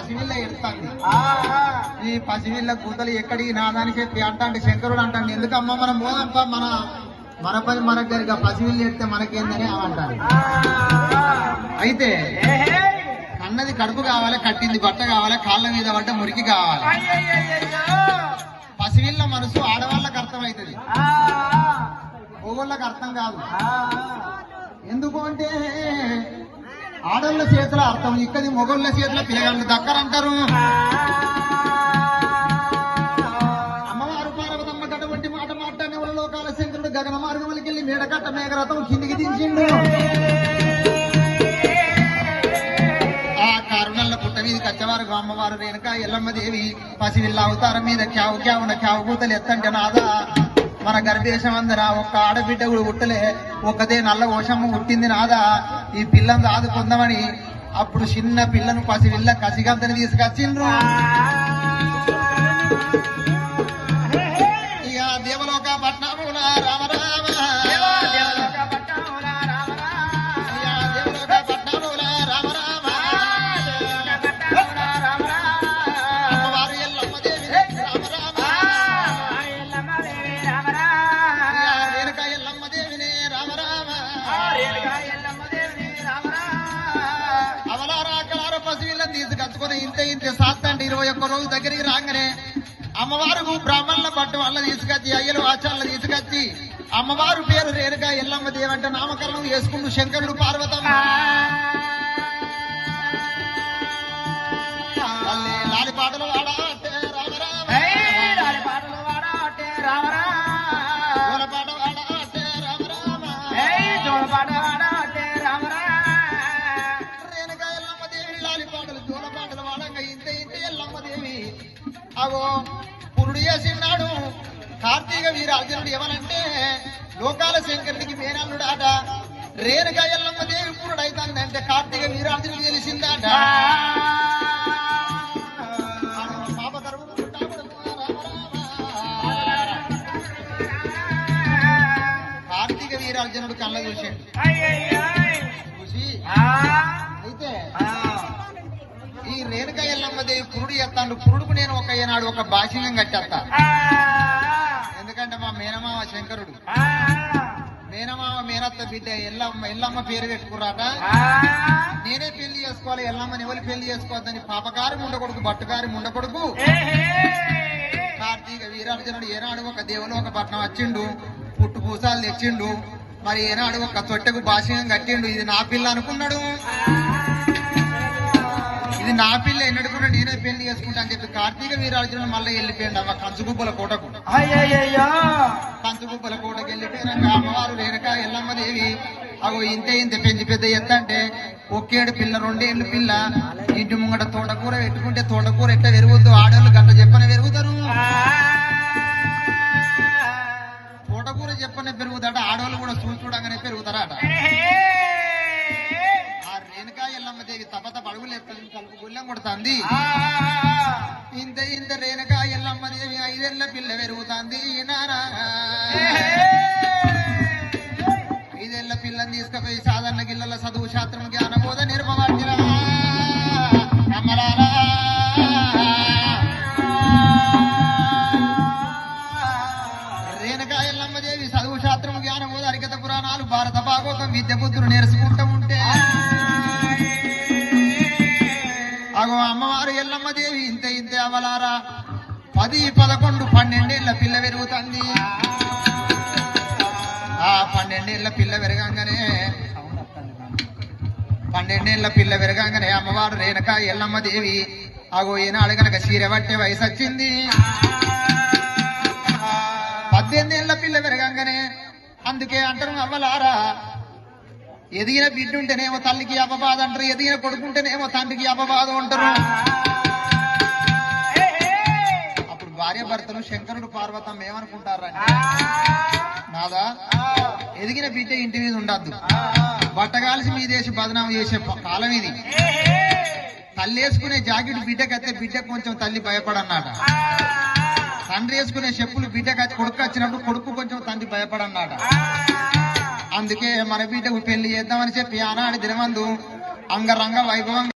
పసివిల్ల ఎడుతుంది. ఈ పసివిల్ల కూతలు ఎక్కడికి నాదని చెప్పి అంటే శంకరుడు అంటాడు, ఎందుకమ్మా మనం పోదాంపా మన పని మనకు జరిగా పసివిల్లు ఎడితే మనకేందని అంటారు. అయితే అన్నది కడుపు కావాలి, కట్టింది బట్ట కావాలి, కాళ్ళ మీద పడ్డ మురికి కావాలి. పసివిల్ల మనసు ఆడవాళ్ళకి అర్థమవుతుంది, మొగోళ్ళకి అర్థం కాదు. ఎందుకు అంటే ఆడోళ్ళ చేతుల అర్థం, ఇక్కడి మొగోళ్ళ చేతుల పిల్లగాళ్ళు దక్కరంటారు. అమ్మవారు పార్వతమ్మ కటువంటి మాట మాట్లాడిన వాళ్ళ లోకాల శంకరుడు గగన మార్గములకి వెళ్ళి మేడకట్ట మేఘరథం కిందికి దించిండు. ఆ కారుణల్ల పుట్ట మీద కచ్చవారు అమ్మవారు రేణుక ఎల్లమ్మ దేవి పసివిల్ల అవతారం మీద క్యావు క్యావున క్యావు కూతలు ఎత్తంటే నాదా మన గర్భేశం అందర ఒక్క ఆడబిడ్డ కూడా పుట్టలే, ఒక్కదే నల్ల ఓషమ్మ పుట్టింది నాదా, ఈ పిల్లను దాదుకుందామని అప్పుడు చిన్న పిల్లను పసివిల్ల కసిగంతని తీసుకొచ్చిండ్రు. ఇక దేవలోక పట్నముల రామరామ ఇంతే సాత్తండి 21 రోజు దగ్గరికి రాగానే అమ్మవారు బ్రాహ్మణుల పట్టు వాళ్ళ తీసుకొచ్చి అయ్యలు ఆచారాలు తీసుకొచ్చి అమ్మవారు పేరు రేణుక ఎల్లమ్మ దేవి అంటే నామకరణం చేసుకుంటూ శంకరుడు పార్వతమ్మ లాలిపాటలు వాడాటే రామరామ, లాలిపాటలు వాడాటే రామరామ, జోలపాట వాడాటే రామరామ, జోలపాట వాడాటే రామరామ. రేణుక ఎల్లమ్మ దేవి లాలిపాటలు జోలపాటలు వాడంగా ఇంత ఎల్లమ్మ దేవి అగో పురుడు చేసినాడు. కార్తీక వీరార్జునుడు ఎవరంటే లోకాల శంకరుడికి మేనల్లుడాట. రేణుక ఎల్లమ్మ దేవి పురుడు అవుతాందంటే కార్తీక వీరార్జునుడు తెలిసిందాట. కార్తీక వీరార్జునుడు కళ్ళ చూసాడు. చూసి అయితే ఈ రేణుక ఎల్లమ్మ దేవి పురుడు ఎత్తాడు. పురుడుకు నేను ఒక ఏనాడు ఒక భాషింగం కట్టేస్తా, ఎందుకంటే మా మేనమామ శంకరుడు మేనమామ మేనత్త బిడ్డ ఎల్లమ్మ పేరు పెట్టుకురాట. నేనే పెళ్లి చేసుకోవాలి, ఎల్లమ్మని ఎవరు పెళ్లి చేసుకోవద్దని పాపకారి ఉండకొడుకు బట్టుకారి ఉండకొడుకు కార్తీక వీరార్జునుడు ఏనాడు ఒక దేవలోక పట్నం వచ్చిండు, పుట్టు పూసాలు తెచ్చిండు. మరి ఏనాడు ఒక తొట్టెకు భాషింగం కట్టిండు. ఇది నా పిల్ల అనుకున్నాడు, ఇది నా పిల్ల ఎన్నడుకున్నా నేనే పెళ్లి చేసుకుంటా అని చెప్పి కార్తీక వీరార్జునుడు మళ్ళీ వెళ్ళిపోయిండు అమ్మ కంచుగుబ్బల కోటకు. కంచుగుబ్బల కోటకు వెళ్ళిపోయినాక అమ్మవారు రేణుక ఎల్లమ్మ దేవి అగో ఇంతే పెంచి పెద్ద ఎత్త అంటే ఒకేడు పిల్ల 2 ఏళ్ళు పిల్ల. ఇంటి ముంగట తోటకూర పెట్టుకుంటే తోటకూర ఎట్లా పెరుగుద్దు, ఆడవాళ్ళు గంట చెప్పనే పెరుగుతారు. తోటకూర చెప్పనే పెరుగుతాడ, ఆడవాళ్ళు కూడా చూడగానే పెరుగుతారట. రేణుక ఎల్లమ్మ దేవి తపత పడుగులు ఎత్తుంది, కలుపు గుళ్ళెం కొడుతుంది. ఇంత రేణుక ఎల్లమ్మ దేవి 5 ఏళ్ల పిల్ల పెరుగుతుంది. 5 ఏళ్ల పిల్లని తీసుకుపోయి సాధారణ గిళ్ళల చదువు శాస్త్రం జ్ఞానబోధ నిర్మవాడ్య అమ్మలారా. రేణుక ఎల్లమ్మ దేవి చదువు శాస్త్రం జ్ఞానబోధ హరికథ పురాణాలు భారత భాగవతం విద్య బుద్ధులు నేర్చుకుంటూ ఉంటే అగో అమ్మవారు ఎల్లమ్మ దేవి ఇంతే అవలారా 10, 11, 12 ఏళ్ల పిల్ల పెరుగుతుంది. ఆ 12 ఏళ్ల పిల్ల పెరగంగానే 12 ఏళ్ల పిల్ల పెరగంగానే అమ్మవారు రేణుక ఎల్లమ్మ దేవి అగో ఈనాడు గనక చీర పట్టే వయసు వచ్చింది. 18 ఏళ్ల పిల్ల పెరగంగానే అందుకే అంటారు అవ్వలారా, ఎదిగిన బిడ్డ ఉంటేనేమో తల్లికి అపబాధ అంటారు, ఎదిగిన కొడుకుంటేనేమో తండ్రికి అపబాధ అంటారు. అప్పుడు భార్య భర్తలు శంకరుడు పార్వతమ్మ ఏమనుకుంటారంటే, నాదా ఎదిగిన బిడ్డ ఇంటి మీద ఉండద్దు, బట్టగాల్సి మీదేసి బదనాం చేసే కాలం ఇది. తల్లి వేసుకునే జాకెట్ బిడ్డకైతే బిడ్డకు కొంచెం తల్లి భయపడన్నాట. తండ్రి వేసుకునే చెప్పులు బిడ్డకి కొడుకు వచ్చినప్పుడు కొడుకు కొంచెం తండ్రి భయపడన్నాట. అందుకే మన బిడ్డకు పెళ్లి చేద్దామని చెప్పి ఆనాడు దినమందు అంగరంగ వైభవంగా